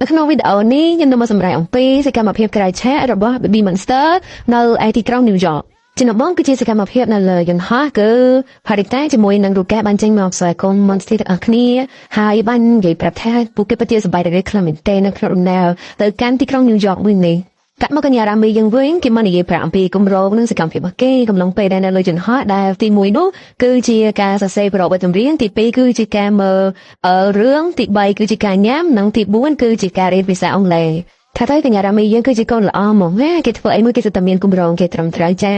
នៅក្នុងវីដេអូនេះខ្ញុំនឹងមកសម្ដែងអំពីសកម្មភាពក្រៅឆាករបស់ Baby Monster នៅឯទីក្រុង New York ជាដំបូងគឺជាសកម្មភាពនៅលើយន្តហោះគឺ Parita ជាមួយនឹងរូបកាបានចេញមកស្វាគមន៍ Monster ទាំងអស់គ្នាហើយបាននិយាយប្រាប់ថាពួកគេពិតជាសប្បាយរីករាយខ្លាំងមែនទែននៅក្នុងដំណើរទៅកាន់ទីក្រុង New York មួយនេះកាត់មកកញ្ញារ៉ាមីយើងវិញគេមកនិយាយប្រាប់អំពីគម្រោងនិងសកម្មភាពរបស់គេកំឡុងពេលដែលនៅលើយន្តហោះដែលទី1នោះគឺជាការសរសេរប្រវត្តិចម្រៀងទី2គឺជាការមើលរឿងទី3គឺជាការញ៉ាំនិងទី4គឺជាការរៀនភាសាអង់គ្លេសថាទៅកញ្ញារ៉ាមីយើងគឺជាកូនល្អហ្មងណាគេធ្វើអីមួយគេសុទ្ធតែមានគម្រោងគេត្រឹមត្រូវចា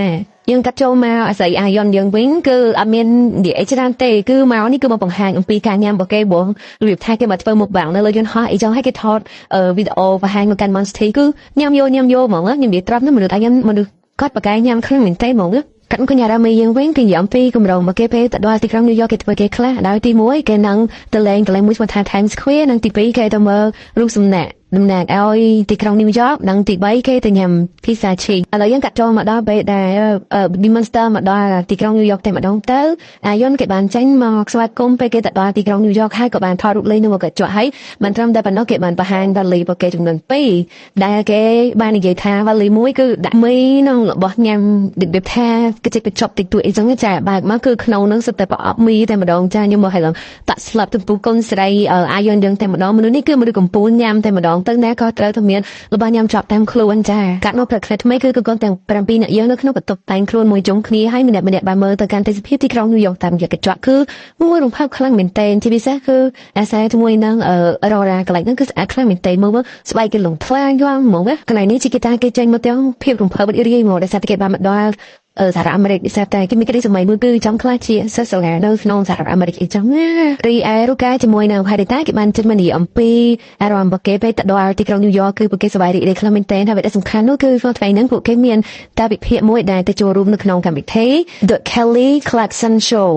យើងកាត់ចូលមកអាស្រ័យអាយ៉ុនយើងវិញគឺអត់មាននិយាយច្រើនទេគឺមកនេះគឺមកបង្ហាញអំពីការញ៉ាំរបស់គេបងរបៀបថាគេមកធ្វើមុខបាំងនៅលើយន្តហោះអីចឹងឲ្យគេថតវីដេអូបង្ហាញមកកាន់ Monster គឺញ៉ាំយកហ្មងខ្ញុំនិយាយត្រាប់ណាមនុស្សអាយ៉ុនមនុស្សគាត់បកកាយញ៉ាំខ្លាំងមែនទេហ្មងកាត់កញ្ញារ៉ាមីយើងវិញគេនិយាយអំពីគម្រោងមកគេពេលទៅដល់ទីក្រុង New York គេធ្វើគេខ្លះដល់ទី1គេនឹងទៅលេងកន្លែងមួយឈ្មោះថា Times Square និងទី2គេទៅមើលរូបសំណាកតំណាងឲ្យទីក្រុង New York និងទី3គេទៅញ៉ាំ pizza cheese ឥឡូវយើងកាត់ចូលមកដល់ពេលដែល Baby Monster មកដល់ទីក្រុង New York តែម្ដងទៅអាយុនគេបានចេញមកស្វាគមន៍ពេលគេទៅដល់ទីក្រុង New York ហើយក៏បានថតរូបលេងនៅមុខកញ្ចក់ហើយមិនត្រឹមតែប៉ុណ្ណោះគេបានបង្ហាញ Valley របស់គេចំនួន2ដែលគេបាននិយាយថា Valley 1គឺដាក់មីនិងរបស់ញ៉ាំដូចថាគេជិះកញ្ចប់តិចតួចអីចឹងចាបើកមកគឺក្នុងនឹងសិតតែប្រអប់មីតែម្ដងចាខ្ញុំមកឲ្យឡើងតាក់ស្លាប់ទៅពូកូនស្រីអាយុនយើងតែម្ដងមនុស្សនេះគឺមនុស្សកំពូលញ៉ាំតែម្ដងទៅណាក៏ត្រូវតែមានរបស់ញ៉ាំជាប់តាមខ្លួនចាកាត់មកប្រក្លិតថ្មីគឺកូនទាំង7នាក់យើងនៅក្នុងបន្ទប់តែងខ្លួនមួយជុំគ្នាហើយម្នាក់បានមើលទៅកាន់ទេសភាពទីក្រុង New York តាមរយៈកញ្ចក់គឺមួយរំភើបខ្លាំងមែនទែនជាពិសេសគឺអាសាជាមួយនឹងAuroraកន្លែងហ្នឹងគឺស្អាតខ្លាំងមែនទែនមើលស្បែកគេលងថ្លាយំហ្មងកន្លែងនេះជាគេតាគេចេញមកទាំងភាពរំភើបរីករាយមកដោយសារតែគេបានមកដល់សហរដ្ឋអាមេរិកដូចតែគេមានក្តីសម័យមួយគឺចង់ខ្លាចជាសិស្សសាលានៅក្នុងសហរដ្ឋអាមេរិកអីចឹងរីឯរូកាជាមួយនៅហេតុតែគេបានចេញមកនិយាយអំពីអារម្មណ៍របស់គេពេលទៅដល់ទីក្រុង New York គឺពួកគេសប្បាយរីករាយខ្លាំងមែនទែនហើយវាសំខាន់នោះគឺក្នុងថ្ងៃហ្នឹងពួកគេមានការវិភាគមួយដែលទៅចូលរួមនៅក្នុងកម្មវិធី The Kelly Clarkson Show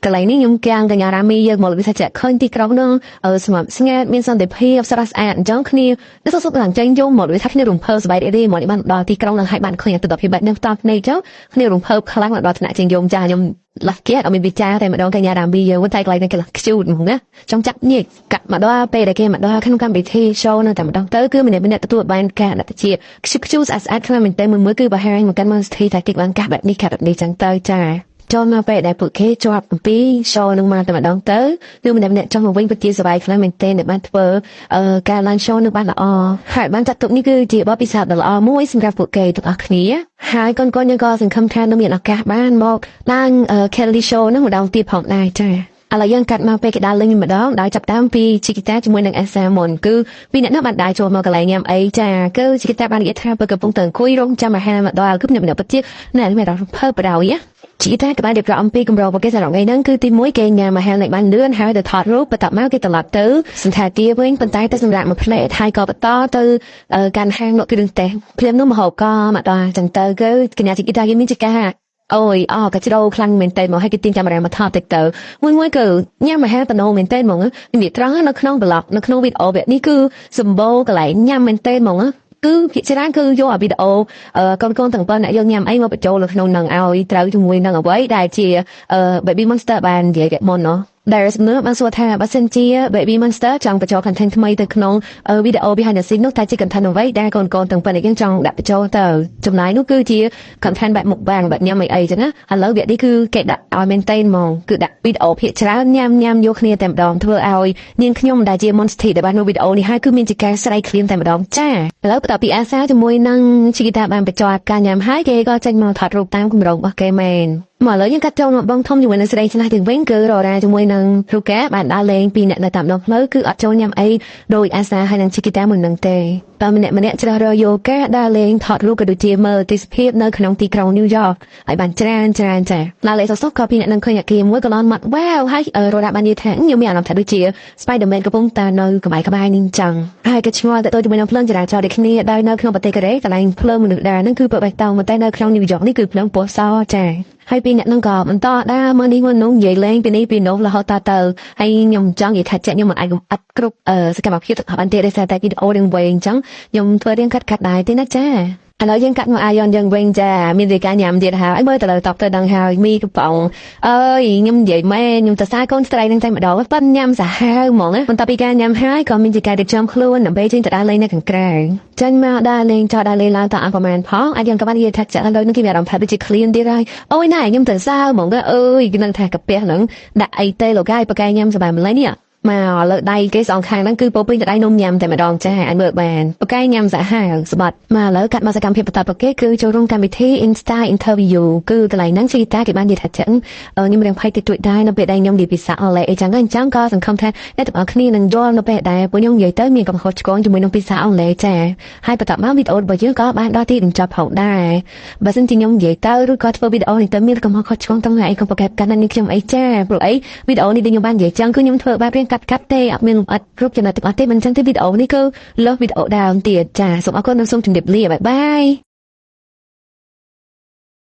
កន្លែងនេះខ្ញុំកាំងកញ្ញារ៉ាមីយើងមកវិសាចាក់ឃើញទីក្រុងនឹងស្ងប់ស្ងាត់មានសន្តិភាពស្រស់ស្អាតអញ្ចឹងគ្នានៅសុខឡើងចេញយកមកវិថាគ្នារំភើបសប្បាយរីករាយមកបានដល់ទីក្រុងនឹងឲ្យបានឃើញទស្សនវិជ្ជាបែបនេះតគ្នាអញ្ចឹងគ្នារំភើបខ្លាំងដល់ថ្នាក់ជាងយំចាខ្ញុំឡាស់គេអត់មានវិចារតែម្ដងកញ្ញារ៉ាមីយើងតែកន្លែងនេះគេខ្ជូតហ្មងណាចង់ចាក់ញែកកាត់មកដល់ពេលដែលគេមកដល់ក្នុងកម្មវិធី show នៅតែម្ដងទៅគឺម្នាក់ទទួលបានការដាក់ជាខ្ជូតស្អាតខ្លាំងមែនតើមួយគឺបង្ហាញមកកាន់មកស្ថិតែគេបានកាសបែបនេះកាត់បែបនេះចឹងទៅចាចូលមកពេលដែលពួកគេជាប់អំពី show នឹងមកតែម្ដងទៅគឺម្នាក់ចង់មកវិញពិតជាសប្បាយខ្លាំងមែនទែនដែលបានធ្វើការ live show នឹងបានល្អហើយបានចាត់ទុកនេះគឺជាបទពិសោធន៍ដ៏ល្អមួយសម្រាប់ពួកគេទាំងអស់គ្នាហើយកូនយើងក៏សង្ឃឹមថានឹងមានឱកាសបានមកឡើង Kelly show នឹងម្ដងទៀតផងដែរចាឥឡូវយើងកាត់មកពេលគេដើរលេងម្ដងដោយចាប់តាមពីជីគីតាជាមួយនឹងអាសាមុនគឺពីអ្នកនោះបានដើរចូលមកកន្លែងញ៉ាំអីចាគឺជីគីតាបាននិយាយថាបើកំពុងតែអង្គុយរងចាំអាហារមកដល់គឺម្នាក់ពិតជាណែមានរំភើបបដ යි ជីតាក៏បានរៀបរាប់អំពីគម្រោងរបស់គេសម្រាប់ថ្ងៃហ្នឹងគឺទី1គេញ៉ាំអាហារនៅបានលឿនហើយទៅថតរូបបន្ទាប់មកគេត្រឡប់ទៅសន្តាគារវិញប៉ុន្តែទៅសម្រាប់មួយផ្លេតហើយក៏បន្តទៅកាន់ហាងលក់គ្រឿងទេសព្រាមនោះមហោបក៏មកដល់អញ្ចឹងទៅគឺកញ្ញាជីតាគេមានចការអូយកាជ្រោខ្លាំងមែនតើមកឲ្យគេទាញកាមេរ៉ាមកថតតិចទៅមួយគឺញ៉ាំអាហារតំណមែនតើហ្មងនិយាយត្រង់នៅក្នុងប្លុកនៅក្នុងវីដេអូនេះគឺសម្បូរកន្លែងញ៉ាំមែនតើហ្មងគឺភាគច្រើនគឺយកអាវីដេអូកូនទាំងប៉ុណ្ណឹងយើងញ៉ាំអីមកបញ្ចូលនៅក្នុងនឹងឲ្យត្រូវជាមួយនឹងអ្វីដែលជា Baby Monster បាននិយាយមុនណោះដែលសំណួរបានសួរថាបើសិនជា Baby Monster ចង់បញ្ចូល content ថ្មីទៅក្នុងវីដេអូ behind the scene នោះតែជា content អ្វីដែលកូនទាំងប៉ុណ្ណឹងយើងចង់ដាក់បញ្ចូលទៅចំណែកនោះគឺជា content បែបមុខបាំងបែបញ៉ាំអីចឹងណាឥឡូវវានេះគឺគេដាក់ឲ្យមែនតើហ្មងគឺដាក់វីដេអូភាគច្រើនញ៉ាំយកគ្នាតែម្ដងធ្វើឲ្យនាងខ្ញុំដែលជា Monster ដែលបានមើលវីដេអូនេះហើយគឺមានជាការស្រែកឃ្លានតែម្ដងចាឥឡូវបន្ទាប់ពីអាសាជាមួយនឹងជីគីតាបានបញ្ចូលការញ៉ាំហើយគេក៏ចេញមកថតរូបតាមគម្រោងរបស់គេមែនមកលើយើងកាត់ចូលមកបងធំជាមួយនឹងស្រីឆ្នះទាំងវិញគឺរ៉ូរ៉ាជាមួយនឹងរូកាបានដើរលេងពីអ្នកនៅតាមដងផ្លូវគឺអត់ចូលញ៉ាំអីដោយអាសាហើយនឹងជីគីតាមុននឹងទេតែម្នាក់ជ្រើសរើសយកការដើរលេងថតរូបក៏ដូចជាមើលទេសភាពនៅក្នុងទីក្រុង New York ហើយបានច្រើនចាឡាលេសុកក៏ពីអ្នកនឹងឃើញអាគារមួយកន្លងមកវ៉ាវហើយរ៉ូរ៉ាបាននិយាយថាខ្ញុំមានអារម្មណ៍ថាដូចជា Spider-Man កំពុងតែនៅក្បែរនេះចឹងហើយក៏ឆ្ងល់ទៅជាមួយនឹងភ្លើងចរាចរណ៍ដូចគ្នាដោយនៅក្នុងប្រទេសកូរ៉េកន្លែងភ្លើងមនុស្សដែរហ្នឹងគឺប្របេះតោងតែនៅក្នុង New York នេះគឺភ្លើងពណ៌សចាហើយពីអ្នកនឹងក៏បន្តដើរមើលនេះមើលនោះនិយាយលេងពីនេះពីនោះរហូតទៅហើយខ្ញុំចង់និយាយថាចាក់ខ្ញុំមិនអាចអត់គ្រប់សកម្មភាពរបស់បានទេដោយសារតែវីដេអូនឹងវែងអញ្ចឹងខ្ញុំធ្វើរៀងកាត់ដែរទេណាចា ឥឡូវយើងកាត់មកអាយ៉នយើងវិញចាមានរាយការណ៍ញ៉ាំទៀតហើយមើលទៅលើតបទៅដឹងហើយមីកំប៉ុងអើយខ្ញុំនិយាយមែនខ្ញុំទៅសារកូនស្រីនឹងតែម្ដងប៉ិនញ៉ាំសាហាវហ្មងណាបន្ទាប់ពីការញ៉ាំហើយក៏មានជាការរៀបចំខ្លួនដើម្បីចេញទៅដើរលេងនៅខាងក្រៅចាញ់មកដើរលេងចោលដើរលេងឡើងទៅអង្គប្រមាណផងអាចយើងក៏បាននិយាយថាចាក់ឥឡូវនឹងគេមានអារម្មណ៍ថាដូចជា clean ទៀតហើយអូយណែខ្ញុំទៅសារហ្មងអើយគេនឹងថាកាពះហ្នឹងដាក់អីទេលោកកាយប្រកែញ៉ាំសបាយម្លេះនេះមកលើដៃគេសងខាងហ្នឹងគឺពោពេញតែដៃនំញ៉ាំតែម្ដងចាឲ្យមើលបានប្រកែញ៉ាំសាហាវស្បាត់មកឥឡូវកាត់មកសកម្មភាពបន្តប្រកែគឺចូលរួមកម្មវិធី Insta Interview គឺកន្លែងហ្នឹងជីតាគេបាននិយាយថាចឹងខ្ញុំរៀងភ័យតិចតួចដែរនៅពេលដែលខ្ញុំនិយាយភាសាអង់គ្លេសអីចឹងក៏សង្ឃឹមថាអ្នកទាំងអស់គ្នានឹងយល់នៅពេលដែលពួកខ្ញុំនិយាយទៅមានកំហុសឆ្គងជាមួយនឹងភាសាអង់គ្លេសចាហើយបន្តមកវីដេអូរបស់យើងក៏បានដល់ទីបញ្ចប់ផងដែរបើសិនជាខ្ញុំនិយាយទៅឬក៏ធ្វើវីដេអូនេះទៅមានកំហុសឆ្គងទាំងណាអីក៏ប្រកែកាន់នឹងខ្ញុំអីចាព្រោះអីវីដេអូនេះដែលខ្ញុំបាននិយាយចឹងគឺខ្ញុំធ្វើបែបរៀងកាត់ទេអត់មានលម្អិតគ្រប់ចំណុចទាំងអស់ទេមិនចឹងទេវីដេអូនេះគឺលើសវីដេអូដើមទៀតចាសូមអរគុណនិងសូមជម្រាបលាបាយបាយ